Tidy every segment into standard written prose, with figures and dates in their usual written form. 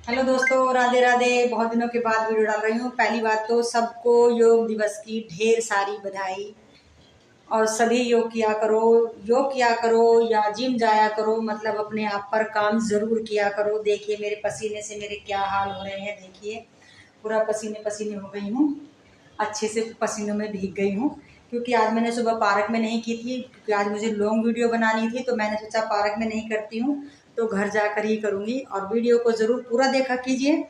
Hello दोस्तों, राधे राधे। बहुत दिनों के बाद वीडियो डाल रही हूँ। पहली बात तो सबको योग दिवस की ढेर सारी बधाई। और सभी योग किया करो। योग किया करो या जिम जाया करो, मतलब अपने आप पर काम जरूर किया करो। देखिए मेरे पसीने से मेरे क्या हाल हो रहे हैं। देखिए पूरा पसीने पसीने हो गई हूँ, अच्छे से पसीनों में भीग गई हूँ। क्योंकि आज मैंने सुबह पार्क में नहीं की थी, क्योंकि आज मुझे लॉन्ग वीडियो बनानी थी, तो मैंने सोचा पार्क में नहीं करती हूँ तो घर जाकर ही करूँगी। और वीडियो को ज़रूर पूरा देखा कीजिए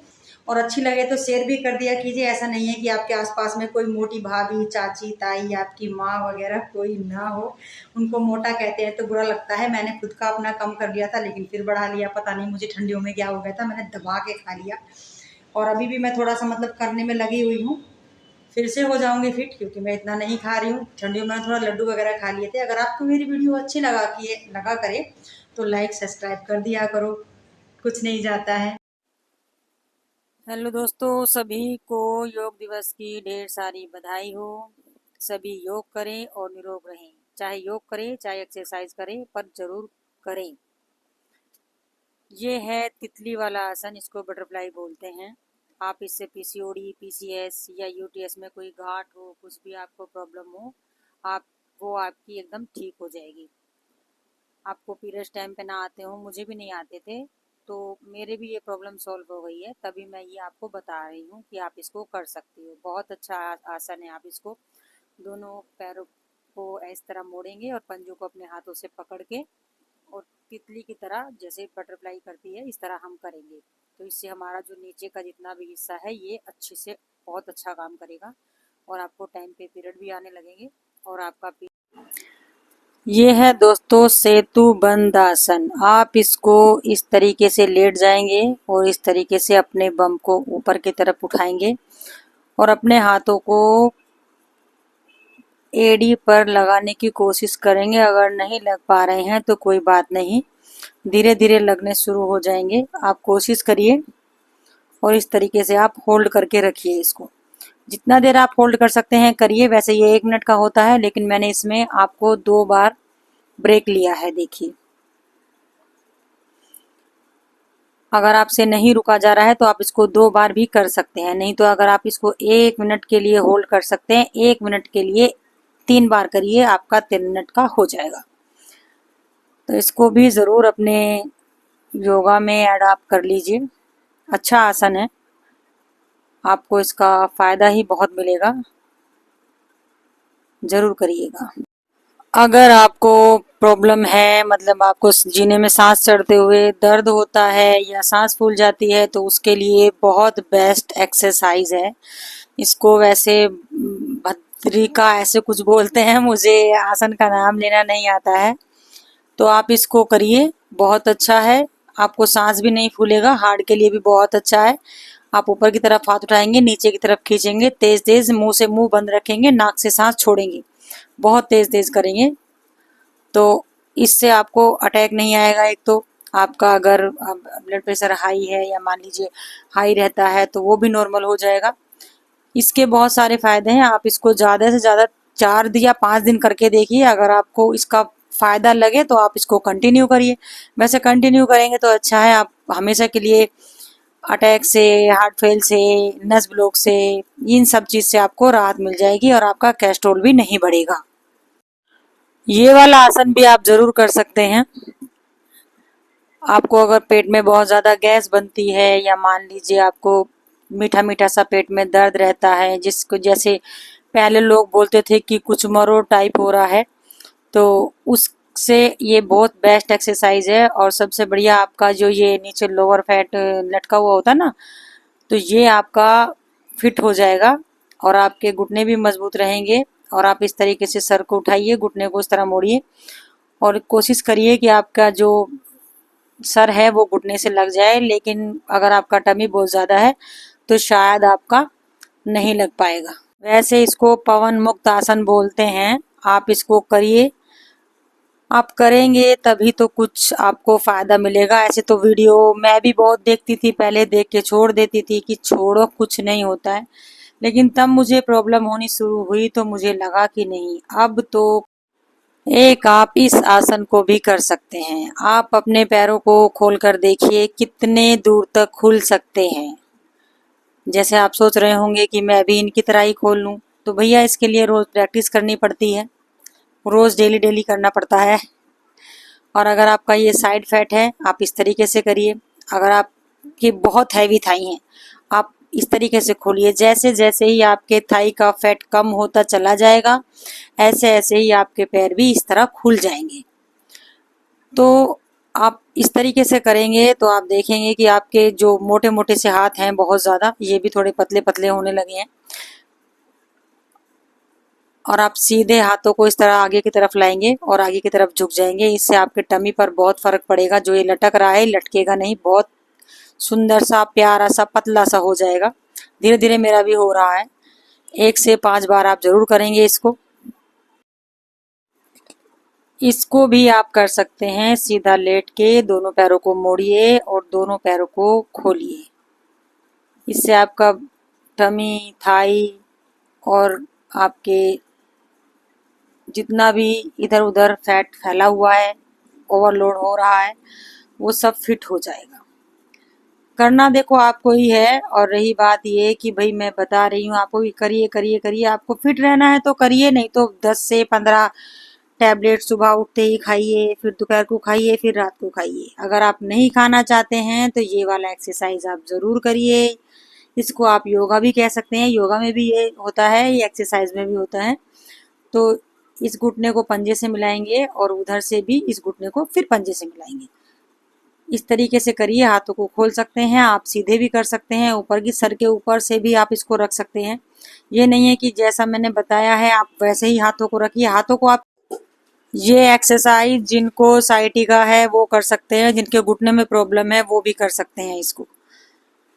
और अच्छी लगे तो शेयर भी कर दिया कीजिए। ऐसा नहीं है कि आपके आसपास में कोई मोटी भाभी, चाची, ताई, आपकी माँ वगैरह कोई ना हो। उनको मोटा कहते हैं तो बुरा लगता है। मैंने खुद का अपना कम कर लिया था लेकिन फिर बढ़ा लिया। पता नहीं मुझे ठंडियों में क्या हो गया था, मैंने दबा के खा लिया। और अभी भी मैं थोड़ा सा मतलब करने में लगी हुई हूँ। फिर से हो जाऊंगी फिट, क्योंकि मैं इतना नहीं खा रही हूँ। ठंडियों में थोड़ा लड्डू वगैरह खा लिए थे। अगर आपको मेरी वीडियो अच्छी लगा करे तो लाइक सब्सक्राइब कर दिया करो, कुछ नहीं जाता है। हेलो दोस्तों, सभी को योग दिवस की ढेर सारी बधाई हो। सभी योग करें और निरोग रहें। चाहे योग करें चाहे एक्सरसाइज करें, पर जरूर करें। ये है तितली वाला आसन, इसको बटरफ्लाई बोलते हैं। आप इससे पीसीओडी, पीसीएस या यूटीएस में कोई गांठ हो, कुछ भी आपको प्रॉब्लम हो, आप वो आपकी एकदम ठीक हो जाएगी। आपको पीरियड्स टाइम पे ना आते हो, मुझे भी नहीं आते थे, तो मेरे भी ये प्रॉब्लम सॉल्व हो गई है। तभी मैं ये आपको बता रही हूँ कि आप इसको कर सकती हो। बहुत अच्छा आसन है। आप इसको दोनों पैरों को इस तरह मोड़ेंगे और पंजों को अपने हाथों से पकड़ के और तितली की तरह जैसे बटरफ्लाई करती है इस तरह हम करेंगे। तो इससे हमारा जो नीचे का जितना भी हिस्सा है ये अच्छे से बहुत अच्छा काम करेगा और आपको टाइम पे पीरियड भी आने लगेंगे। और आपका ये है दोस्तों सेतु बंद आसन। आप इसको इस तरीके से लेट जाएंगे और इस तरीके से अपने बम को ऊपर की तरफ उठाएंगे और अपने हाथों को एड़ी पर लगाने की कोशिश करेंगे। अगर नहीं लग पा रहे हैं तो कोई बात नहीं, धीरे धीरे लगने शुरू हो जाएंगे। आप कोशिश करिए और इस तरीके से आप होल्ड करके रखिए इसको। जितना देर आप होल्ड कर सकते हैं करिए। वैसे ये 1 मिनट का होता है, लेकिन मैंने इसमें आपको 2 बार ब्रेक लिया है। देखिए अगर आपसे नहीं रुका जा रहा है तो आप इसको 2 बार भी कर सकते हैं। नहीं तो अगर आप इसको 1 मिनट के लिए होल्ड कर सकते हैं, 1 मिनट के लिए 3 बार करिए, आपका 3 मिनट का हो जाएगा। तो इसको भी ज़रूर अपने योगा में अडॉप्ट कर लीजिए। अच्छा आसन है, आपको इसका फ़ायदा ही बहुत मिलेगा। ज़रूर करिएगा। अगर आपको प्रॉब्लम है, मतलब आपको जीने में सांस चढ़ते हुए दर्द होता है या सांस फूल जाती है, तो उसके लिए बहुत बेस्ट एक्सरसाइज है। इसको वैसे भद्रिका ऐसे कुछ बोलते हैं, मुझे आसन का नाम लेना नहीं आता है। तो आप इसको करिए, बहुत अच्छा है। आपको सांस भी नहीं फूलेगा, हार्ट के लिए भी बहुत अच्छा है। आप ऊपर की तरफ हाथ उठाएंगे, नीचे की तरफ खींचेंगे, तेज तेज मुंह से मुंह बंद रखेंगे, नाक से सांस छोड़ेंगे, बहुत तेज तेज करेंगे। तो इससे आपको अटैक नहीं आएगा। एक तो आपका अगर ब्लड प्रेशर हाई है या मान लीजिए हाई रहता है तो वो भी नॉर्मल हो जाएगा। इसके बहुत सारे फायदे हैं। आप इसको ज़्यादा से ज़्यादा 4 या 5 दिन करके देखिए। अगर आपको इसका फ़ायदा लगे तो आप इसको कंटिन्यू करिए। वैसे कंटिन्यू करेंगे तो अच्छा है। आप हमेशा के लिए अटैक से, हार्ट फेल से, नस ब्लॉक से, इन सब चीज़ से आपको राहत मिल जाएगी और आपका कोलेस्ट्रॉल भी नहीं बढ़ेगा। ये वाला आसन भी आप जरूर कर सकते हैं। आपको अगर पेट में बहुत ज़्यादा गैस बनती है या मान लीजिए आपको मीठा मीठा सा पेट में दर्द रहता है, जिसको जैसे पहले लोग बोलते थे कि कुछ मरो टाइप हो रहा है, तो उससे ये बहुत बेस्ट एक्सरसाइज है। और सबसे बढ़िया आपका जो ये नीचे लोअर फैट लटका हुआ होता है ना, तो ये आपका फिट हो जाएगा और आपके घुटने भी मजबूत रहेंगे। और आप इस तरीके से सर को उठाइए, घुटने को इस तरह मोड़िए और कोशिश करिए कि आपका जो सर है वो घुटने से लग जाए। लेकिन अगर आपका टमी बहुत ज़्यादा है तो शायद आपका नहीं लग पाएगा। वैसे इसको पवन मुक्त आसन बोलते हैं। आप इसको करिए, आप करेंगे तभी तो कुछ आपको फ़ायदा मिलेगा। ऐसे तो वीडियो मैं भी बहुत देखती थी, पहले देख के छोड़ देती थी कि छोड़ो कुछ नहीं होता है। लेकिन तब मुझे प्रॉब्लम होनी शुरू हुई तो मुझे लगा कि नहीं, अब तो एक आप इस आसन को भी कर सकते हैं। आप अपने पैरों को खोलकर देखिए कितने दूर तक खुल सकते हैं। जैसे आप सोच रहे होंगे कि मैं भी इनकी तरह ही खोल लूं, तो भैया इसके लिए रोज प्रैक्टिस करनी पड़ती है, रोज डेली डेली करना पड़ता है। और अगर आपका ये साइड फैट है, आप इस तरीके से करिए। अगर आपकी बहुत हैवी थाई हैं, आप इस तरीके से खोलिए। जैसे जैसे ही आपके थाई का फैट कम होता चला जाएगा, ऐसे ऐसे ही आपके पैर भी इस तरह खुल जाएंगे। तो आप इस तरीके से करेंगे तो आप देखेंगे कि आपके जो मोटे मोटे से हाथ हैं बहुत ज़्यादा, ये भी थोड़े पतले पतले होने लगे हैं। और आप सीधे हाथों को इस तरह आगे की तरफ लाएंगे और आगे की तरफ झुक जाएंगे। इससे आपके टमी पर बहुत फर्क पड़ेगा। जो ये लटक रहा है लटकेगा नहीं, बहुत सुंदर सा प्यारा सा पतला सा हो जाएगा। धीरे धीरे मेरा भी हो रहा है। 1 से 5 बार आप जरूर करेंगे इसको। इसको भी आप कर सकते हैं सीधा लेट के। दोनों पैरों को मोड़िए और दोनों पैरों को खोलिए। इससे आपका टमी, थाई और आपके जितना भी इधर उधर फैट फैला हुआ है, ओवरलोड हो रहा है, वो सब फिट हो जाएगा। करना देखो आपको ही है। और रही बात ये कि भाई मैं बता रही हूँ आपको कि करिए करिए करिए। आपको फिट रहना है तो करिए, नहीं तो 10 से 15 टैबलेट सुबह उठते ही खाइए, फिर दोपहर को खाइए, फिर रात को खाइए। अगर आप नहीं खाना चाहते हैं तो ये वाला एक्सरसाइज आप ज़रूर करिए। इसको आप योगा भी कह सकते हैं। योगा में भी ये होता है, ये एक्सरसाइज में भी होता है। तो इस घुटने को पंजे से मिलाएंगे और उधर से भी इस घुटने को फिर पंजे से मिलाएंगे। इस तरीके से करिए। हाथों को खोल सकते हैं, आप सीधे भी कर सकते हैं, ऊपर की सर के ऊपर से भी आप इसको रख सकते हैं। ये नहीं है कि जैसा मैंने बताया है आप वैसे ही हाथों को रखिए। हाथों को आप, ये एक्सरसाइज जिनको साइटिका है वो कर सकते हैं, जिनके घुटने में प्रॉब्लम है वो भी कर सकते हैं। इसको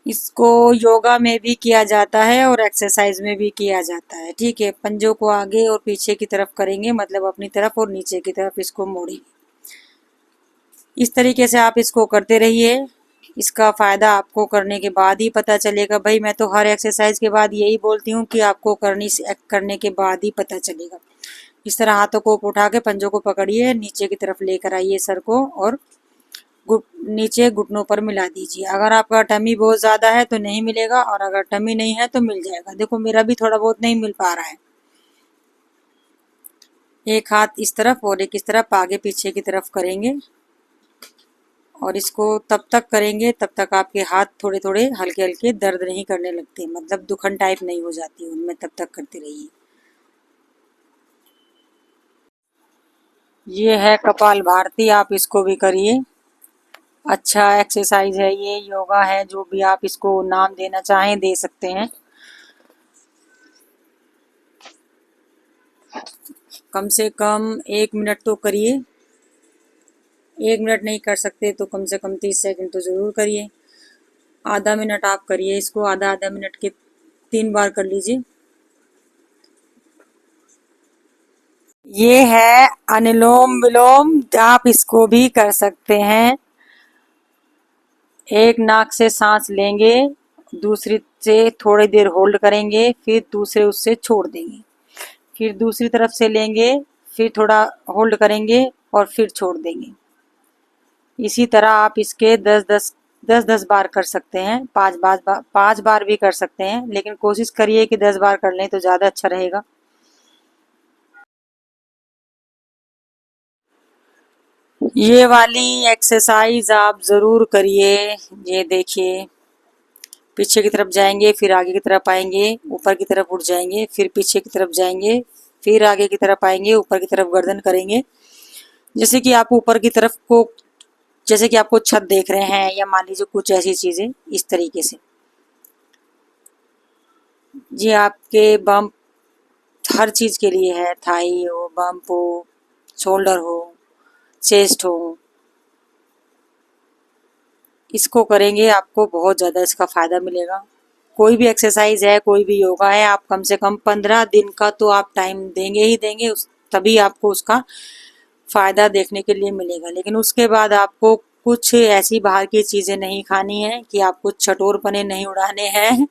इसको योगा में भी किया जाता है और एक्सरसाइज में भी किया जाता है। ठीक है, पंजों को आगे और पीछे की तरफ करेंगे, मतलब अपनी तरफ, और नीचे की तरफ इसको मोड़ेंगे। इस तरीके से आप इसको करते रहिए। इसका फ़ायदा आपको करने के बाद ही पता चलेगा। भाई मैं तो हर एक्सरसाइज के बाद यही बोलती हूँ कि आपको करने के बाद ही पता चलेगा। इस तरह हाथों को उठा के पंजों को पकड़िए, नीचे की तरफ लेकर आइए सर को, और नीचे घुटनों पर मिला दीजिए। अगर आपका टमी बहुत ज़्यादा है तो नहीं मिलेगा, और अगर टमी नहीं है तो मिल जाएगा। देखो मेरा भी थोड़ा बहुत नहीं मिल पा रहा है। एक हाथ इस तरफ और एक इस तरफ आगे पीछे की तरफ करेंगे, और इसको तब तक करेंगे तब तक आपके हाथ थोड़े थोड़े हल्के हल्के दर्द नहीं करने लगते, मतलब दुखन टाइप नहीं हो जाती उनमें। तब तक करते रहिए। ये है कपाल भारती, आप इसको भी करिए। अच्छा एक्सरसाइज है ये, योगा है, जो भी आप इसको नाम देना चाहें दे सकते हैं। कम से कम 1 मिनट तो करिए। 1 मिनट नहीं कर सकते तो कम से कम 30 सेकंड तो ज़रूर करिए। आधा मिनट आप करिए इसको, आधा आधा मिनट के 3 बार कर लीजिए। ये है अनुलोम विलोम, आप इसको भी कर सकते हैं। एक नाक से सांस लेंगे, दूसरी से थोड़ी देर होल्ड करेंगे, फिर दूसरे उससे छोड़ देंगे, फिर दूसरी तरफ से लेंगे, फिर थोड़ा होल्ड करेंगे और फिर छोड़ देंगे। इसी तरह आप इसके 10 बार कर सकते हैं। 5 बार भी कर सकते हैं, लेकिन कोशिश करिए कि 10 बार कर लें तो ज़्यादा अच्छा रहेगा। ये वाली एक्सरसाइज आप ज़रूर करिए। ये देखिए, पीछे की तरफ जाएंगे, फिर आगे की तरफ आएंगे, ऊपर की तरफ उठ जाएंगे, फिर पीछे की तरफ जाएंगे, फिर आगे की तरफ आएंगे, ऊपर की तरफ गर्दन करेंगे। जैसे कि आप ऊपर की तरफ को, जैसे कि आपको छत देख रहे हैं, या मान लीजिए कुछ ऐसी चीज़ें, इस तरीके से। ये आपके बम्प हर चीज़ के लिए है, थाई हो, बम्प हो, शोल्डर हो, चेस्ट हो। इसको करेंगे आपको बहुत ज़्यादा इसका फ़ायदा मिलेगा। कोई भी एक्सरसाइज है, कोई भी योगा है, आप कम से कम 15 दिन का तो आप टाइम देंगे ही देंगे, तभी आपको उसका फ़ायदा देखने के लिए मिलेगा। लेकिन उसके बाद आपको कुछ ऐसी बाहर की चीज़ें नहीं खानी है, कि आपको चटोरपने नहीं उड़ाने हैं।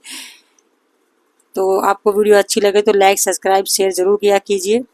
तो आपको वीडियो अच्छी लगे तो लाइक, सब्सक्राइब, शेयर ज़रूर किया कीजिए।